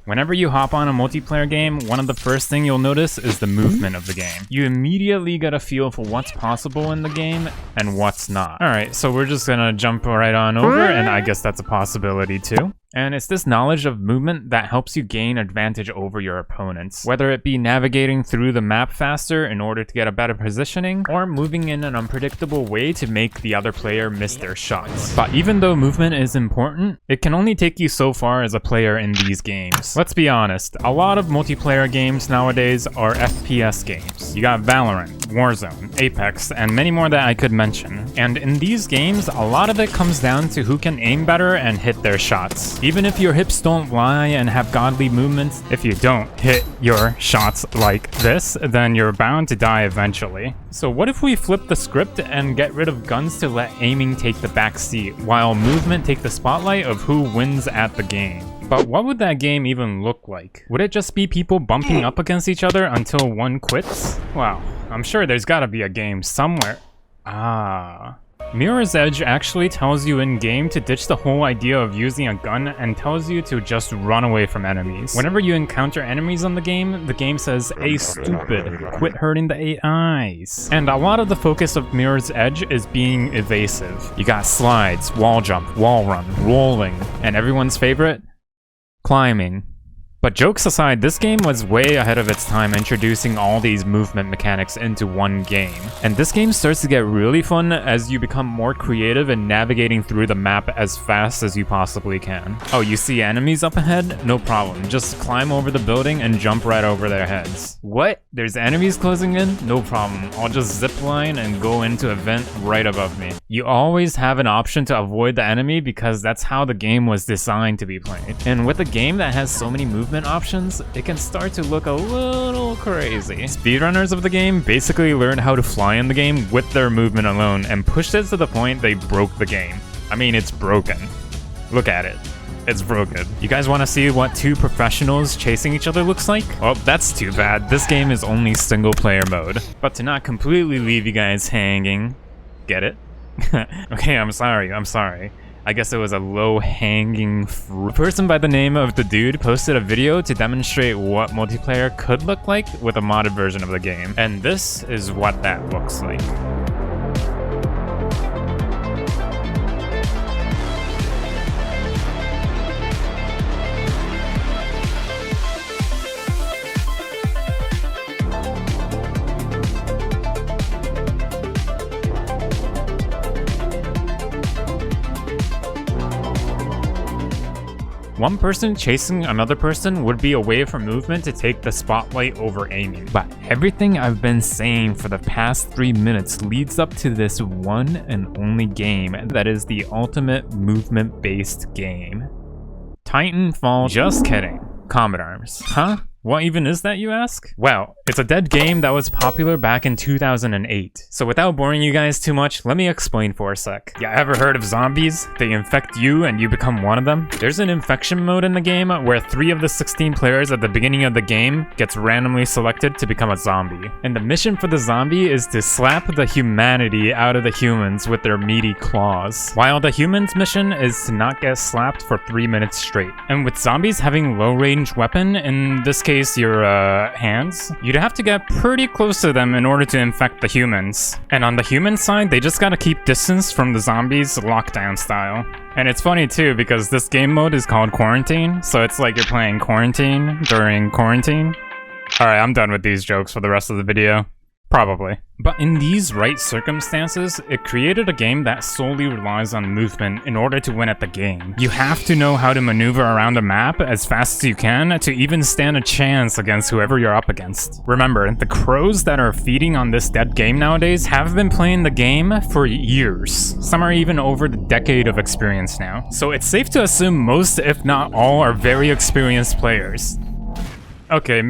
Whenever you hop on a multiplayer game, one of the first thing you'll notice is the movement of the game. You immediately get a feel for what's possible in the game and what's not. Alright, so we're just gonna jump right on over, and I guess that's a possibility too. And it's this knowledge of movement that helps you gain advantage over your opponents, whether it be navigating through the map faster in order to get a better positioning, or moving in an unpredictable way to make the other player miss their shots. But even though movement is important, it can only take you so far as a player in these games. Let's be honest, a lot of multiplayer games nowadays are FPS games. You got Valorant, Warzone, Apex, and many more that I could mention. And in these games, a lot of it comes down to who can aim better and hit their shots. Even if your hips don't lie and have godly movements, if you don't hit your shots like this, then you're bound to die eventually. So what if we flip the script and get rid of guns to let aiming take the back seat, while movement take the spotlight of who wins at the game? But what would that game even look like? Would it just be people bumping up against each other until one quits? Wow, I'm sure there's gotta be a game somewhere. Mirror's Edge actually tells you in-game to ditch the whole idea of using a gun and tells you to just run away from enemies. Whenever you encounter enemies on the game says, "Hey stupid, quit hurting the AIs." And a lot of the focus of Mirror's Edge is being evasive. You got slides, wall jump, wall run, rolling, and everyone's favorite, climbing. But jokes aside, this game was way ahead of its time introducing all these movement mechanics into one game. And this game starts to get really fun as you become more creative in navigating through the map as fast as you possibly can. Oh, you see enemies up ahead? No problem. Just climb over the building and jump right over their heads. What? There's enemies closing in? No problem. I'll just zipline and go into a vent right above me. You always have an option to avoid the enemy because that's how the game was designed to be played. And with a game that has so many movement options, it can start to look a little crazy. Speedrunners of the game basically learned how to fly in the game with their movement alone and pushed it to the point they broke the game. I mean, it's broken. Look at it. It's broken. You guys want to see what two professionals chasing each other looks like? Oh, that's too bad. This game is only single player mode. But to not completely leave you guys hanging, get it? Okay, I'm sorry. I guess it was a low-hanging fruit. A person by the name of The Dude posted a video to demonstrate what multiplayer could look like with a modded version of the game. And this is what that looks like. One person chasing another person would be a way for movement to take the spotlight over aiming. But everything I've been saying for the past 3 minutes leads up to this one and only game that is the ultimate movement-based game. Titanfall. Just kidding. Combat Arms. Huh? What even is that, you ask? Well, it's a dead game that was popular back in 2008. So without boring you guys too much, let me explain for a sec. Yeah, ever heard of zombies? They infect you and you become one of them? There's an infection mode in the game where 3 of the 16 players at the beginning of the game gets randomly selected to become a zombie. And the mission for the zombie is to slap the humanity out of the humans with their meaty claws. While the humans' mission is to not get slapped for 3 minutes straight. And with zombies having low-range weapon, in this case your hands, you'd have to get pretty close to them in order to infect the humans. And on the human side, they just gotta keep distance from the zombies lockdown style. And it's funny too because this game mode is called Quarantine, so it's like you're playing Quarantine during quarantine. Alright, I'm done with these jokes for the rest of the video. Probably. But in these right circumstances, it created a game that solely relies on movement in order to win at the game. You have to know how to maneuver around a map as fast as you can to even stand a chance against whoever you're up against. Remember, the crows that are feeding on this dead game nowadays have been playing the game for years. Some are even over the decade of experience now. So it's safe to assume most, if not all, are very experienced players. Okay,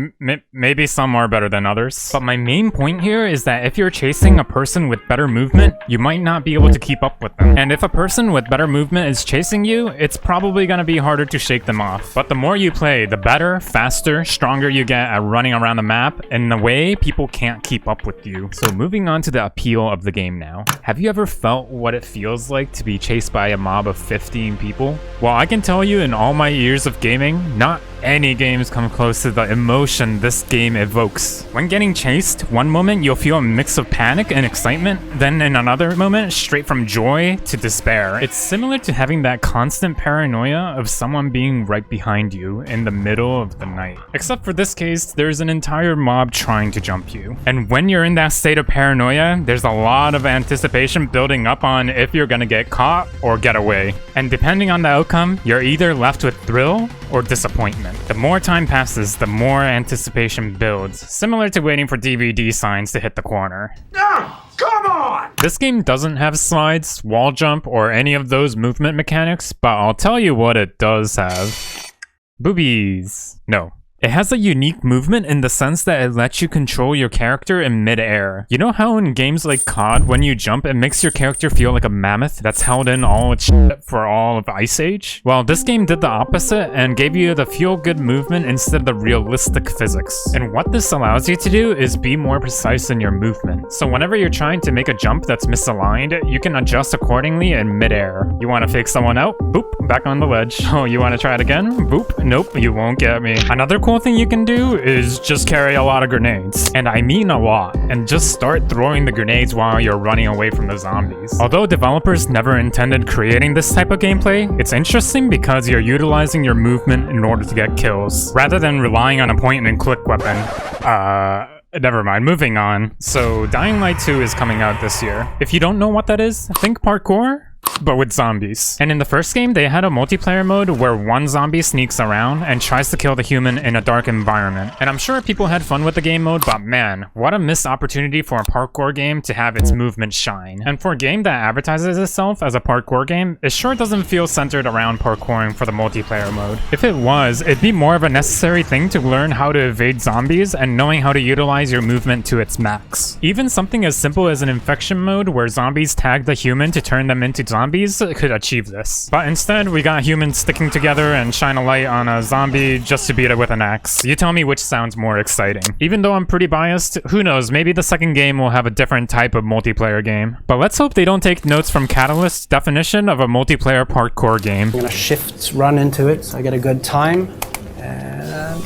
maybe some are better than others. But my main point here is that if you're chasing a person with better movement, you might not be able to keep up with them. And if a person with better movement is chasing you, it's probably gonna be harder to shake them off. But the more you play, the better, faster, stronger you get at running around the map, in a way people can't keep up with you. So moving on to the appeal of the game now. Have you ever felt what it feels like to be chased by a mob of 15 people? Well, I can tell you in all my years of gaming, not any games come close to the emotion this game evokes. When getting chased, one moment you'll feel a mix of panic and excitement, then in another moment, straight from joy to despair. It's similar to having that constant paranoia of someone being right behind you in the middle of the night. Except for this case, there's an entire mob trying to jump you. And when you're in that state of paranoia, there's a lot of anticipation building up on if you're gonna get caught or get away. And depending on the outcome, you're either left with thrill or disappointment. The more time passes, the more anticipation builds, similar to waiting for DVD signs to hit the corner. Come on! This game doesn't have slides, wall jump, or any of those movement mechanics, but I'll tell you what it does have. Boobies. No. It has a unique movement in the sense that it lets you control your character in mid-air. You know how in games like COD, when you jump, it makes your character feel like a mammoth that's held in all its shit for all of Ice Age? Well, this game did the opposite and gave you the feel-good movement instead of the realistic physics. And what this allows you to do is be more precise in your movement. So whenever you're trying to make a jump that's misaligned, you can adjust accordingly in mid-air. You want to fake someone out? Boop, back on the ledge. Oh, you want to try it again? Boop, nope, you won't get me. Another cool thing you can do is just carry a lot of grenades. And I mean a lot. And just start throwing the grenades while you're running away from the zombies. Although developers never intended creating this type of gameplay, it's interesting because you're utilizing your movement in order to get kills, rather than relying on a point-and-click weapon. Never mind, moving on. So, Dying Light 2 is coming out this year. If you don't know what that is, think parkour, but with zombies. And in the first game, they had a multiplayer mode where one zombie sneaks around and tries to kill the human in a dark environment. And I'm sure people had fun with the game mode, but man, what a missed opportunity for a parkour game to have its movement shine. And for a game that advertises itself as a parkour game, it sure doesn't feel centered around parkouring for the multiplayer mode. If it was, it'd be more of a necessary thing to learn how to evade zombies and knowing how to utilize your movement to its max. Even something as simple as an infection mode where zombies tag the human to turn them into zombies could achieve this. But instead, we got humans sticking together and shine a light on a zombie just to beat it with an axe. You tell me which sounds more exciting. Even though I'm pretty biased, who knows, maybe the second game will have a different type of multiplayer game. But let's hope they don't take notes from Catalyst's definition of a multiplayer parkour game. I'm gonna shift run into it so I get a good time. And...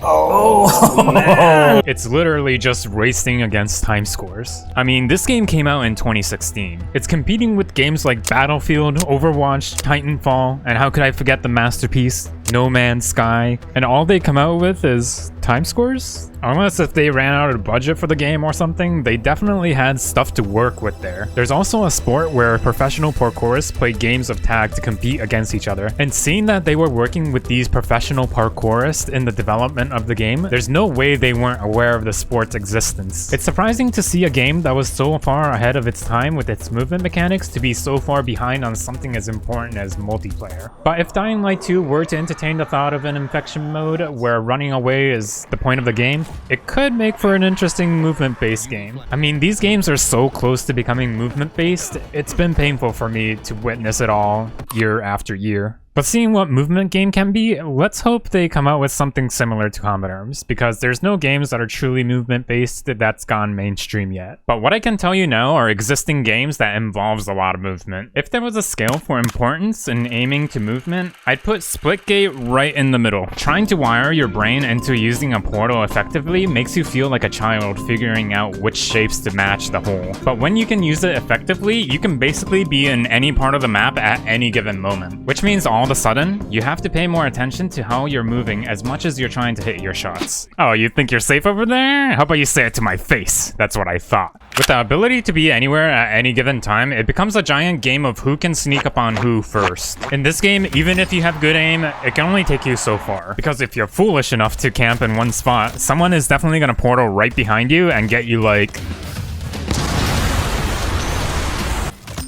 Oh, man. It's literally just racing against time scores. I mean, this game came out in 2016. It's competing with games like Battlefield, Overwatch, Titanfall, and how could I forget the masterpiece, No Man's Sky? And all they come out with is time scores? Unless if they ran out of budget for the game or something, they definitely had stuff to work with there. There's also a sport where professional parkourists play games of tag to compete against each other. And seeing that they were working with these professional parkourists in the development of the game, there's no way they weren't aware of the sport's existence. It's surprising to see a game that was so far ahead of its time with its movement mechanics to be so far behind on something as important as multiplayer. But if Dying Light 2 were to entertain the thought of an infection mode where running away is the point of the game, it could make for an interesting movement-based game. I mean, these games are so close to becoming movement-based, it's been painful for me to witness it all year after year. But seeing what movement game can be, let's hope they come out with something similar to Combat Arms, because there's no games that are truly movement-based that's gone mainstream yet. But what I can tell you now are existing games that involves a lot of movement. If there was a scale for importance in aiming to movement, I'd put Splitgate right in the middle. Trying to wire your brain into using a portal effectively makes you feel like a child figuring out which shapes to match the hole. But when you can use it effectively, you can basically be in any part of the map at any given moment, which means all of a sudden, you have to pay more attention to how you're moving as much as you're trying to hit your shots. Oh, you think you're safe over there? How about you say it to my face? That's what I thought. With the ability to be anywhere at any given time, it becomes a giant game of who can sneak up on who first. In this game, even if you have good aim, it can only take you so far. Because if you're foolish enough to camp in one spot, someone is definitely gonna portal right behind you and get you like...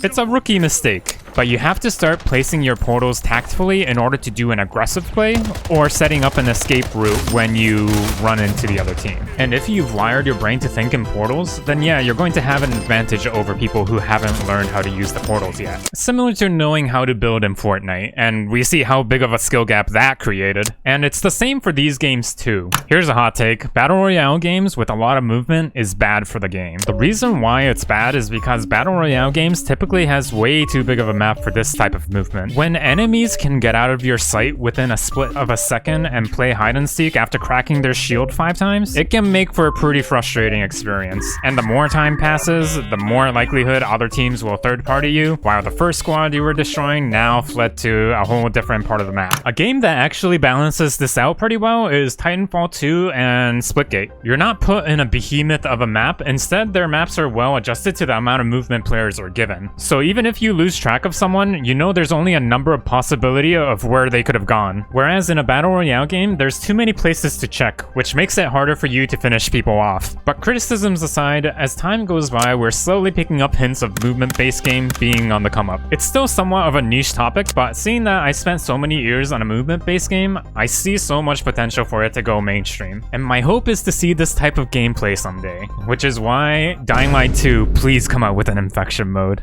It's a rookie mistake. But you have to start placing your portals tactfully in order to do an aggressive play, or setting up an escape route when you run into the other team. And if you've wired your brain to think in portals, then yeah, you're going to have an advantage over people who haven't learned how to use the portals yet. Similar to knowing how to build in Fortnite, and we see how big of a skill gap that created. And it's the same for these games too. Here's a hot take: Battle Royale games with a lot of movement is bad for the game. The reason why it's bad is because Battle Royale games typically has way too big of a map map for this type of movement. When enemies can get out of your sight within a split of a second and play hide and seek after cracking their shield 5 times, it can make for a pretty frustrating experience. And the more time passes, the more likelihood other teams will third-party you, while the first squad you were destroying now fled to a whole different part of the map. A game that actually balances this out pretty well is Titanfall 2 and Splitgate. You're not put in a behemoth of a map, instead their maps are well adjusted to the amount of movement players are given. So even if you lose track of someone, you know there's only a number of possibility of where they could have gone. Whereas in a battle royale game, there's too many places to check, which makes it harder for you to finish people off. But criticisms aside, as time goes by, we're slowly picking up hints of movement-based game being on the come up. It's still somewhat of a niche topic, but seeing that I spent so many years on a movement-based game, I see so much potential for it to go mainstream. And my hope is to see this type of gameplay someday, which is why Dying Light 2, please come out with an infection mode.